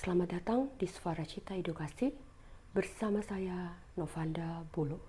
Selamat datang di Suara Cita Edukasi bersama saya Novanda Bulu.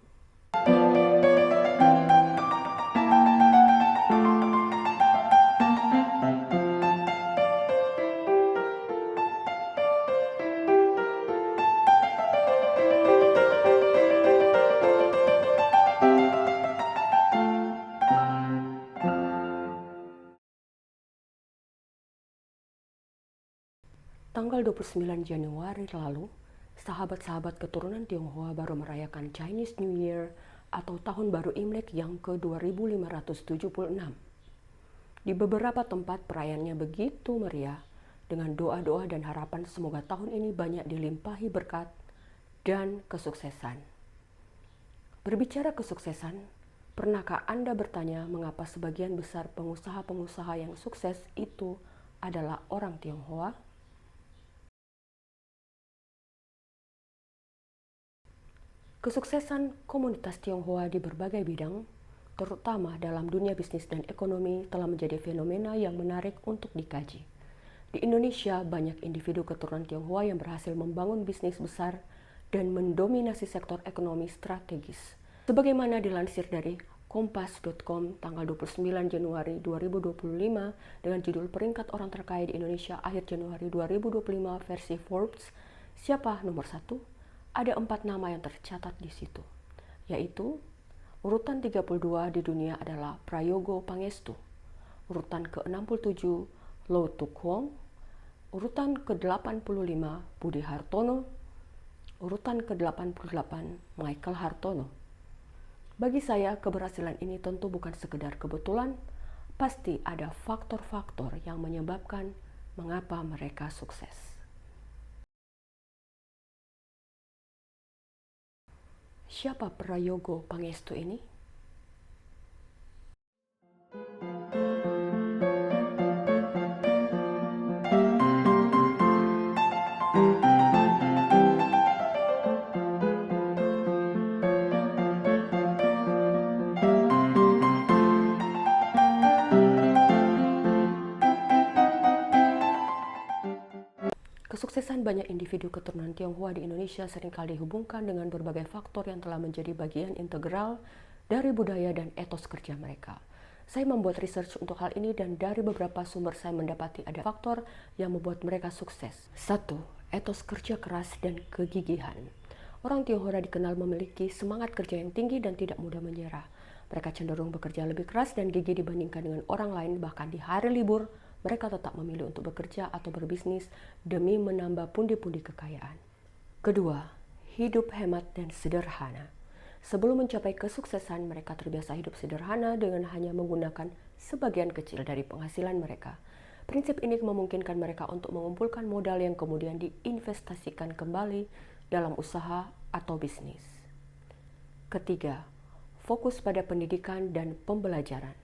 Tanggal 29 Januari lalu, sahabat-sahabat keturunan Tionghoa baru merayakan Chinese New Year atau Tahun Baru Imlek yang ke-2576. Di beberapa tempat perayaannya begitu meriah, dengan doa-doa dan harapan semoga tahun ini banyak dilimpahi berkat dan kesuksesan. Berbicara kesuksesan, pernahkah Anda bertanya mengapa sebagian besar pengusaha-pengusaha yang sukses itu adalah orang Tionghoa? Kesuksesan komunitas Tionghoa di berbagai bidang, terutama dalam dunia bisnis dan ekonomi, telah menjadi fenomena yang menarik untuk dikaji. Di Indonesia, banyak individu keturunan Tionghoa yang berhasil membangun bisnis besar dan mendominasi sektor ekonomi strategis. Sebagaimana dilansir dari Kompas.com tanggal 29 Januari 2025 dengan judul Peringkat Orang Terkaya di Indonesia akhir Januari 2025 versi Forbes, siapa nomor 1? Ada 4 nama yang tercatat di situ, yaitu urutan 32 di dunia adalah Prayogo Pangestu, urutan ke-67 Low Tuk Hwong, urutan ke-85 Budi Hartono, urutan ke-88 Michael Hartono. Bagi saya, keberhasilan ini tentu bukan sekedar kebetulan, pasti ada faktor-faktor yang menyebabkan mengapa mereka sukses. Siapa Prayogo Pangestu ini? Kesuksesan banyak individu keturunan Tionghoa di Indonesia seringkali dihubungkan dengan berbagai faktor yang telah menjadi bagian integral dari budaya dan etos kerja mereka. Saya membuat research untuk hal ini dan dari beberapa sumber saya mendapati ada faktor yang membuat mereka sukses. 1. Etos kerja keras dan kegigihan. Orang Tionghoa dikenal memiliki semangat kerja yang tinggi dan tidak mudah menyerah. Mereka cenderung bekerja lebih keras dan gigih dibandingkan dengan orang lain, bahkan di hari libur mereka tetap memilih untuk bekerja atau berbisnis demi menambah pundi-pundi kekayaan. Kedua, hidup hemat dan sederhana. Sebelum mencapai kesuksesan, mereka terbiasa hidup sederhana dengan hanya menggunakan sebagian kecil dari penghasilan mereka. Prinsip ini memungkinkan mereka untuk mengumpulkan modal yang kemudian diinvestasikan kembali dalam usaha atau bisnis. Ketiga, fokus pada pendidikan dan pembelajaran.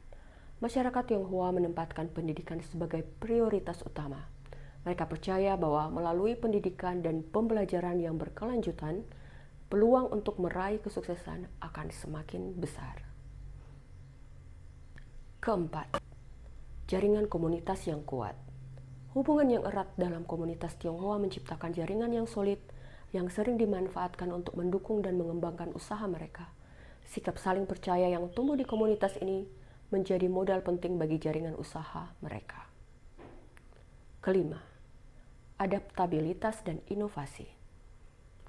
Masyarakat Tionghoa menempatkan pendidikan sebagai prioritas utama. Mereka percaya bahwa melalui pendidikan dan pembelajaran yang berkelanjutan, peluang untuk meraih kesuksesan akan semakin besar. Keempat, jaringan komunitas yang kuat. Hubungan yang erat dalam komunitas Tionghoa menciptakan jaringan yang solid yang sering dimanfaatkan untuk mendukung dan mengembangkan usaha mereka. Sikap saling percaya yang tumbuh di komunitas ini menjadi modal penting bagi jaringan usaha mereka. Kelima, adaptabilitas dan inovasi.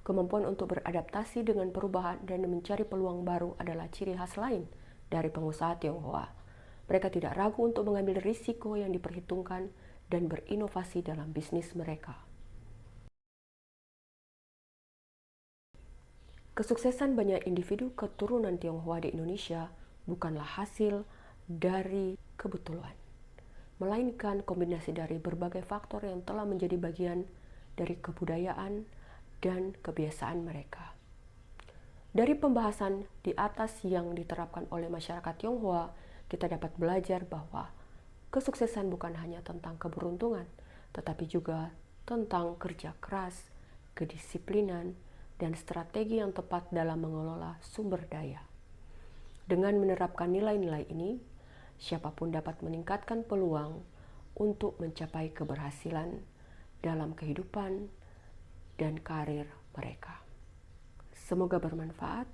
Kemampuan untuk beradaptasi dengan perubahan dan mencari peluang baru adalah ciri khas lain dari pengusaha Tionghoa. Mereka tidak ragu untuk mengambil risiko yang diperhitungkan dan berinovasi dalam bisnis mereka. Kesuksesan banyak individu keturunan Tionghoa di Indonesia bukanlah hasil dari kebetulan, melainkan kombinasi dari berbagai faktor yang telah menjadi bagian dari kebudayaan dan kebiasaan mereka. Dari pembahasan di atas yang diterapkan oleh masyarakat Tionghoa, kita dapat belajar bahwa kesuksesan bukan hanya tentang keberuntungan, tetapi juga tentang kerja keras, kedisiplinan, dan strategi yang tepat dalam mengelola sumber daya. Dengan menerapkan nilai-nilai ini, siapapun dapat meningkatkan peluang untuk mencapai keberhasilan dalam kehidupan dan karir mereka. Semoga bermanfaat.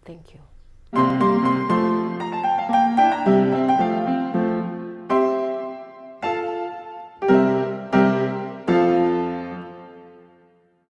Thank you.